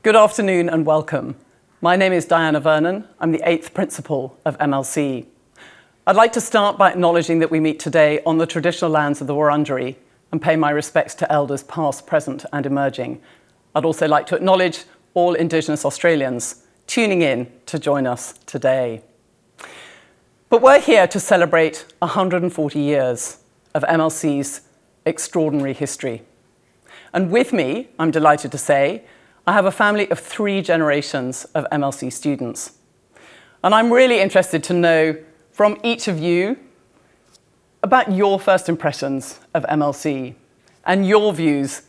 Good afternoon and welcome. My name is Diana Vernon. I'm the 8th Principal of MLC. I'd like to start by acknowledging that we meet today on the traditional lands of the Wurundjeri and pay my respects to elders past, present and emerging. I'd also like to acknowledge all Indigenous Australians tuning in to join us today. But we're here to celebrate 140 years of MLC's extraordinary history. And with me, I'm delighted to say, I have a family of 3 generations of MLC students. And I'm really interested to know from each of you about your first impressions of MLC and your views,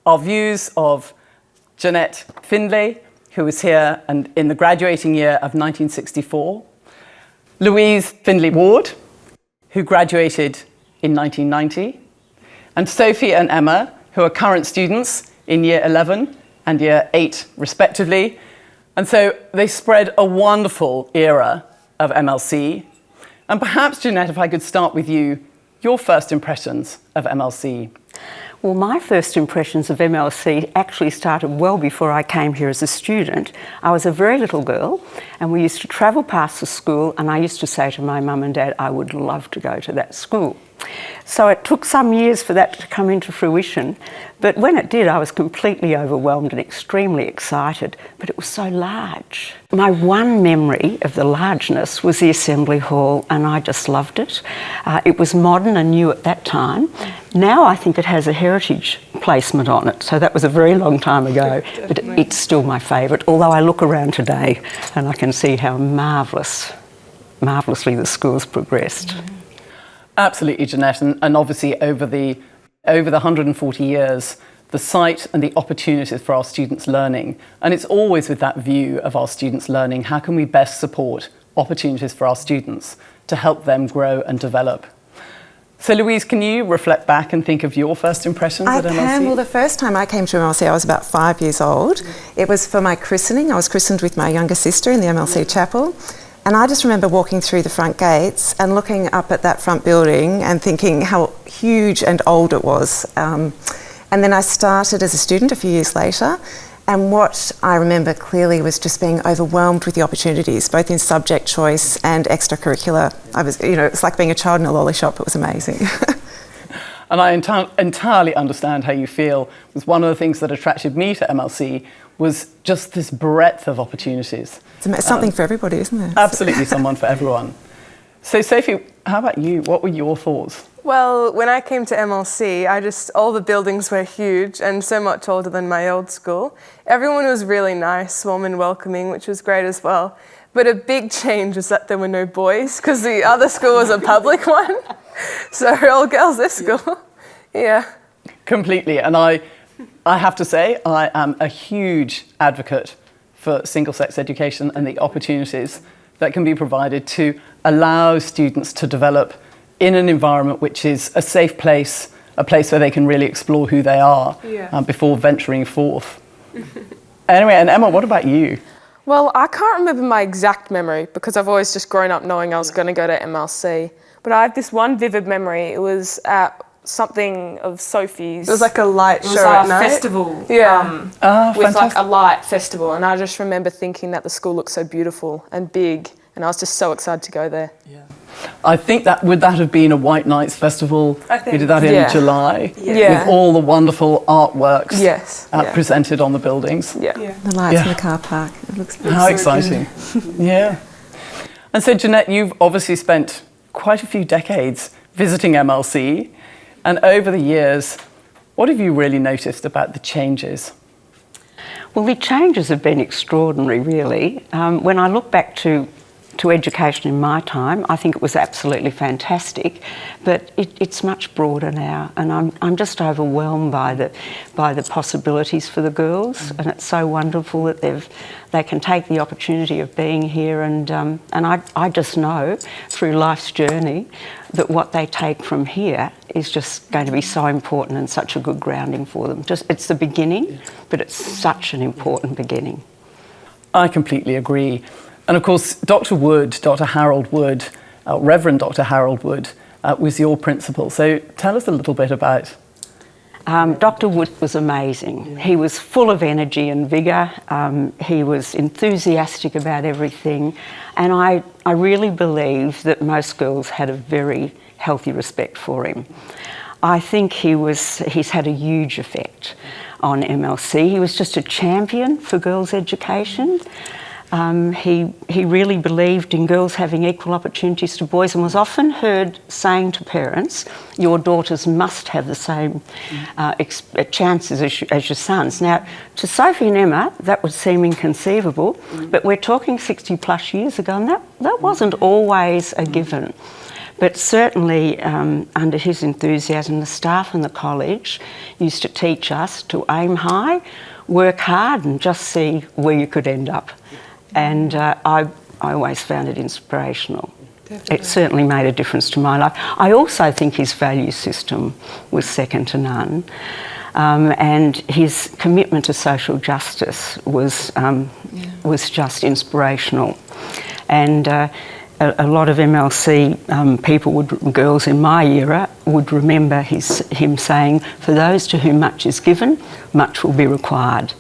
our views of Jeanette Findlay, who was here and in the graduating year of 1964, Louise Findlay Ward, who graduated in 1990, and Sophie and Emma, who are current students in year 11 and year 8 respectively. And so they spread a wonderful era of MLC. And perhaps, Jeanette, if I could start with you, your first impressions of MLC. Well, my first impressions of MLC actually started well before I came here as a student. I was a very little girl and we used to travel past the school, and I used to say to my mum and dad, I would love to go to that school. So it took some years for that to come into fruition, but when it did, I was completely overwhelmed and extremely excited, but it was so large. My one memory of the largeness was the Assembly Hall, and I just loved it. It was modern and new at that time. Now I think it has a heritage placement on it, so that was a very long time ago, but it's still my favourite, although I look around today and I can see how marvellously the school's progressed. Absolutely, Jeanette, and obviously over the 140 years, the site and the opportunities for our students' learning. And it's always with that view of our students' learning, how can we best support opportunities for our students to help them grow and develop? So Louise, can you reflect back and think of your first impressions at MLC? I can. Well, the first time I came to MLC, I was about 5 years old. It was for my christening. I was christened with my younger sister in the MLC chapel. And I just remember walking through the front gates and looking up at that front building and thinking how huge and old it was. And then I started as a student a few years later, and what I remember clearly was just being overwhelmed with the opportunities, both in subject choice and extracurricular. It's like being a child in a lolly shop. It was amazing. And I entirely understand how you feel. It was one of the things that attracted me to MLC was just this breadth of opportunities. It's something for everybody, isn't it? Absolutely, someone for everyone. So Sophie, how about you? What were your thoughts? Well, when I came to MLC, all the buildings were huge and so much older than my old school. Everyone was really nice, warm and welcoming, which was great as well. But a big change was that there were no boys, because the other school was a public one. So all girls this school. Yeah. Completely. And I have to say, I am a huge advocate for single-sex education and the opportunities that can be provided to allow students to develop in an environment which is a safe place, a place where they can really explore who they are before venturing forth. Anyway, and Emma, what about you? Well, I can't remember my exact memory because I've always just grown up knowing I was going to go to MLC. But I have this one vivid memory. It was at something of Sophie's. It was like a light show at night. Festival. Yeah. With fantastic. like a light festival. And I just remember thinking that the school looked so beautiful and big. And I was just so excited to go there. Yeah. I think would that have been a White Nights Festival? I think. We did that in July with all the wonderful artworks presented on the buildings. Yeah. The lights in the car park. It looks How exciting. Yeah. And so, Jeanette, you've obviously spent quite a few decades visiting MLC. And over the years, what have you really noticed about the changes? Well, the changes have been extraordinary, really. When I look back to education in my time, I think it was absolutely fantastic, but it's much broader now, and I'm just overwhelmed by the possibilities for the girls, and it's so wonderful that they can take the opportunity of being here, and I just know through life's journey that what they take from here is just going to be so important and such a good grounding for them. It's the beginning, but it's such an important beginning. I completely agree. And of course, Dr. Harold Wood, Reverend Dr. Harold Wood, was your principal. So tell us a little bit about Dr. Wood was amazing. He was full of energy and vigour. He was enthusiastic about everything. And I really believe that most girls had a very healthy respect for him. I think he's had a huge effect on MLC. He was just a champion for girls' education. He really believed in girls having equal opportunities to boys, and was often heard saying to parents, your daughters must have the same chances as your sons. Now, to Sophie and Emma, that would seem inconceivable, but we're talking 60 plus years ago, and that wasn't always a given. But certainly under his enthusiasm, the staff in the college used to teach us to aim high, work hard and just see where you could end up. And I always found it inspirational. Definitely. It certainly made a difference to my life. I also think his value system was second to none. And his commitment to social justice was just inspirational. And a lot of MLC people, girls in my era, would remember him saying, for those to whom much is given, much will be required.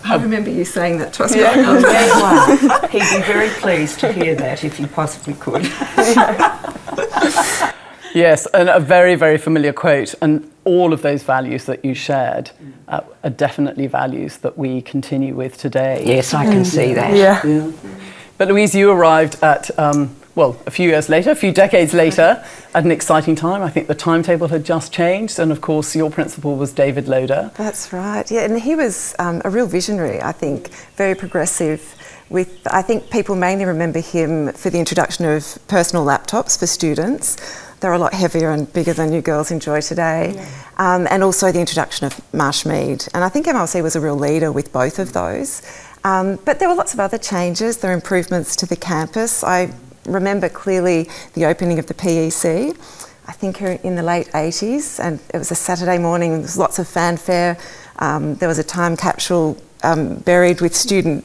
I remember you saying that to us. Yeah. Oh, there you are. He'd be very pleased to hear that if he possibly could. Yes, and a very, very familiar quote. And all of those values that you shared are definitely values that we continue with today. Yes, I can see that. Yeah. But Louise, you arrived at, a few years later, a few decades later, at an exciting time. I think the timetable had just changed, and of course your principal was David Loader. That's right, yeah, and he was a real visionary, I think, very progressive. I think people mainly remember him for the introduction of personal laptops for students. They're a lot heavier and bigger than you girls enjoy today. And also the introduction of Marshmead. And I think MLC was a real leader with both of those. But there were lots of other changes. There were improvements to the campus. I remember clearly the opening of the PEC, I think in the late 80s, and it was a Saturday morning. There was lots of fanfare. There was a time capsule buried with student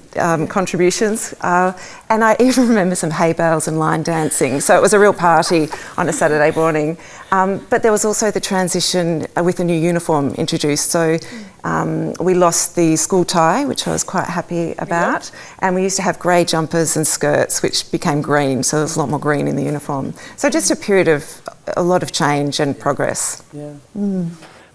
contributions, and I even remember some hay bales and line dancing, so it was a real party on a Saturday morning. But there was also the transition with a new uniform introduced, so we lost the school tie, which I was quite happy about, and we used to have grey jumpers and skirts which became green, so there was a lot more green in the uniform. So just a period of a lot of change and progress.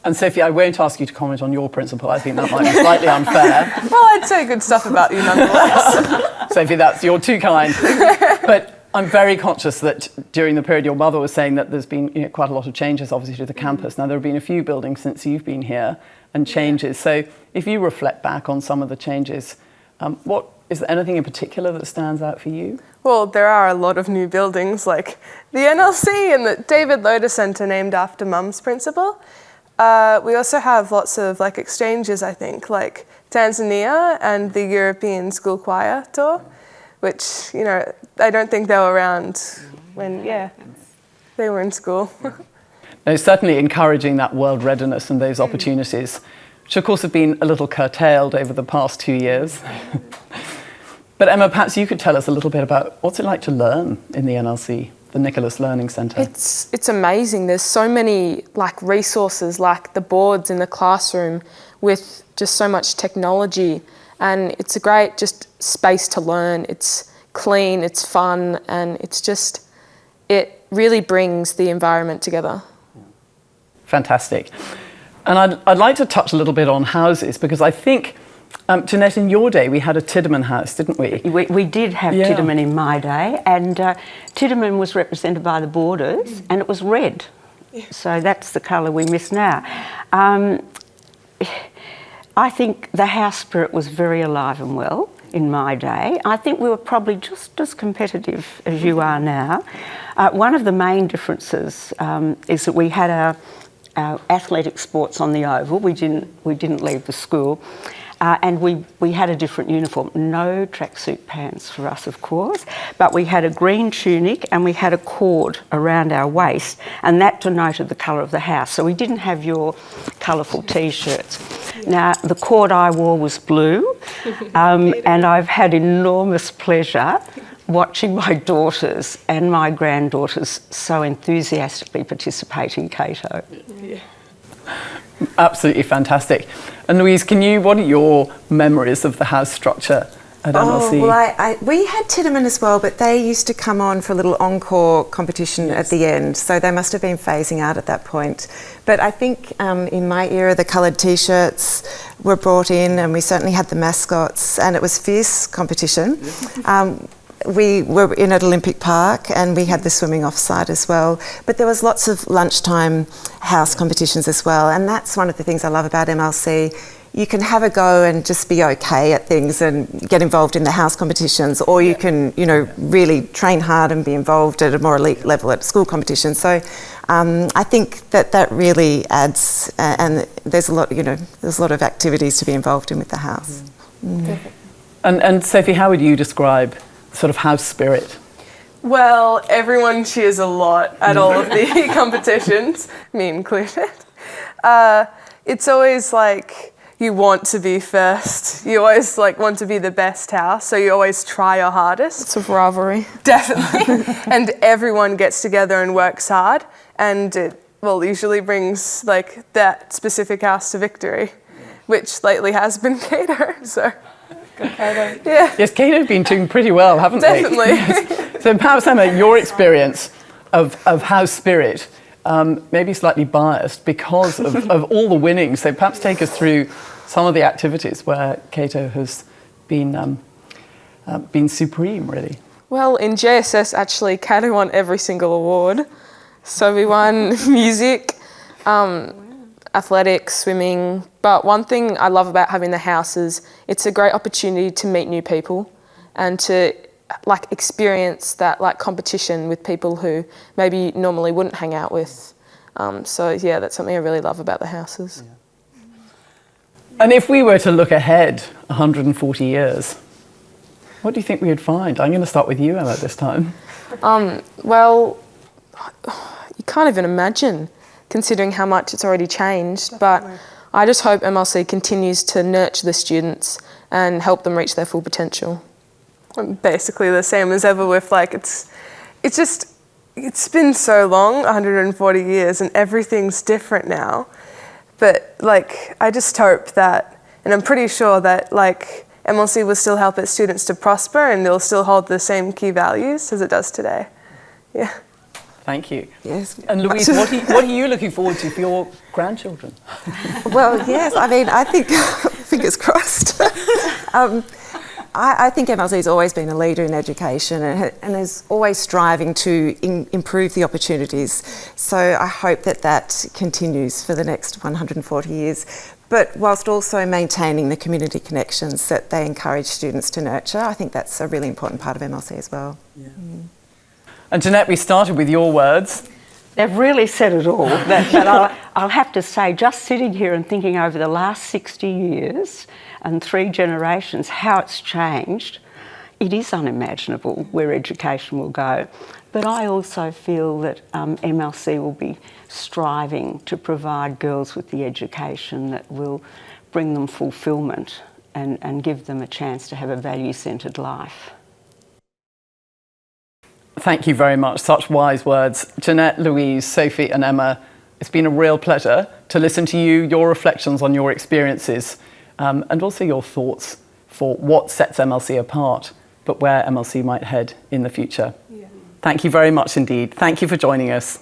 And Sophie, I won't ask you to comment on your principal. I think that might be slightly unfair. Well, I'd say good stuff about you nonetheless. Sophie, you're too kind. But I'm very conscious that during the period your mother was saying that there's been quite a lot of changes, obviously, to the campus. Now, there have been a few buildings since you've been here and changes. So if you reflect back on some of the changes, is there anything in particular that stands out for you? Well, there are a lot of new buildings, like the NLC and the David Loader Centre, named after Mum's principal. We also have lots of exchanges, I think, like Tanzania and the European School Choir Tour, which, I don't think they were around when, they were in school. No, certainly encouraging that world readiness and those opportunities, which of course have been a little curtailed over the past 2 years. But Emma, perhaps you could tell us a little bit about what's it like to learn in the NLC? The Nicholas Learning Centre. It's amazing. There's so many resources, like the boards in the classroom with just so much technology, and it's a great just space to learn. It's clean, it's fun, and it really brings the environment together. Fantastic. And I'd like to touch a little bit on houses, because I think Jeanette, in your day, we had a Tiddeman house, didn't we? We did have Tiddeman in my day, and Tiddeman was represented by the borders, and it was red. So that's the colour we miss now. I think the house spirit was very alive and well in my day. I think we were probably just as competitive as you are now. One of the main differences is that we had our athletic sports on the oval. We didn't leave the school. And we had a different uniform. No tracksuit pants for us, of course, but we had a green tunic and we had a cord around our waist, and that denoted the colour of the house. So we didn't have your colourful T-shirts. Now, the cord I wore was blue, and I've had enormous pleasure watching my daughters and my granddaughters so enthusiastically participate in Cato. Absolutely fantastic. And Louise, what are your memories of the house structure at MLC? Oh, well, we had Tidderman as well, but they used to come on for a little encore competition at the end, so they must have been phasing out at that point. But I think in my era, the coloured T-shirts were brought in, and we certainly had the mascots, and it was fierce competition. We were in at Olympic Park and we had the swimming offside as well. But there was lots of lunchtime house competitions as well, and that's one of the things I love about MLC. You can have a go and just be okay at things and get involved in the house competitions, or you can, really train hard and be involved at a more elite level at school competitions. So I think that really adds, and there's a lot, there's a lot of activities to be involved in with the house. And Sophie, how would you describe sort of house spirit? Well, everyone cheers a lot at all of the competitions, me included. It's always like you want to be first. You always want to be the best house, so you always try your hardest. It's a rivalry. Definitely. And everyone gets together and works hard, and it usually brings that specific house to victory, which lately has been Cato. So. Cato. Yeah. Yes, Cato's been doing pretty well, haven't they? Definitely. Yes. So perhaps, Emma, your experience of house spirit, maybe slightly biased because of all the winning. So perhaps take us through some of the activities where Cato has been supreme, really. Well, in JSS, actually, Cato won every single award. So we won music, athletics, swimming. But one thing I love about having the house is it's a great opportunity to meet new people and to experience that competition with people who maybe normally wouldn't hang out with. So yeah, that's something I really love about the houses. Yeah. And if we were to look ahead 140 years, what do you think we would find? I'm going to start with you, Emma, this time. Well, you can't even imagine, considering how much it's already changed. Definitely. But I just hope MLC continues to nurture the students and help them reach their full potential. Basically the same as ever with it's been so long, 140 years, and everything's different now. But I just hope that, and I'm pretty sure that MLC will still help its students to prosper, and it'll still hold the same key values as it does today. Yeah. Thank you. Yes. And Louise, what are you looking forward to for your grandchildren? Well, yes, I think, fingers crossed. I think MLC has always been a leader in education and is always striving to improve the opportunities. So I hope that continues for the next 140 years, but whilst also maintaining the community connections that they encourage students to nurture. I think that's a really important part of MLC as well. Yeah. And Jeanette, we started with your words. They've really said it all. But I'll have to say, just sitting here and thinking over the last 60 years and 3 generations, how it's changed, it is unimaginable where education will go. But I also feel that MLC will be striving to provide girls with the education that will bring them fulfilment and give them a chance to have a value-centred life. Thank you very much. Such wise words. Jeanette, Louise, Sophie and Emma, it's been a real pleasure to listen to you, your reflections on your experiences, and also your thoughts for what sets MLC apart, but where MLC might head in the future. Yeah. Thank you very much indeed. Thank you for joining us.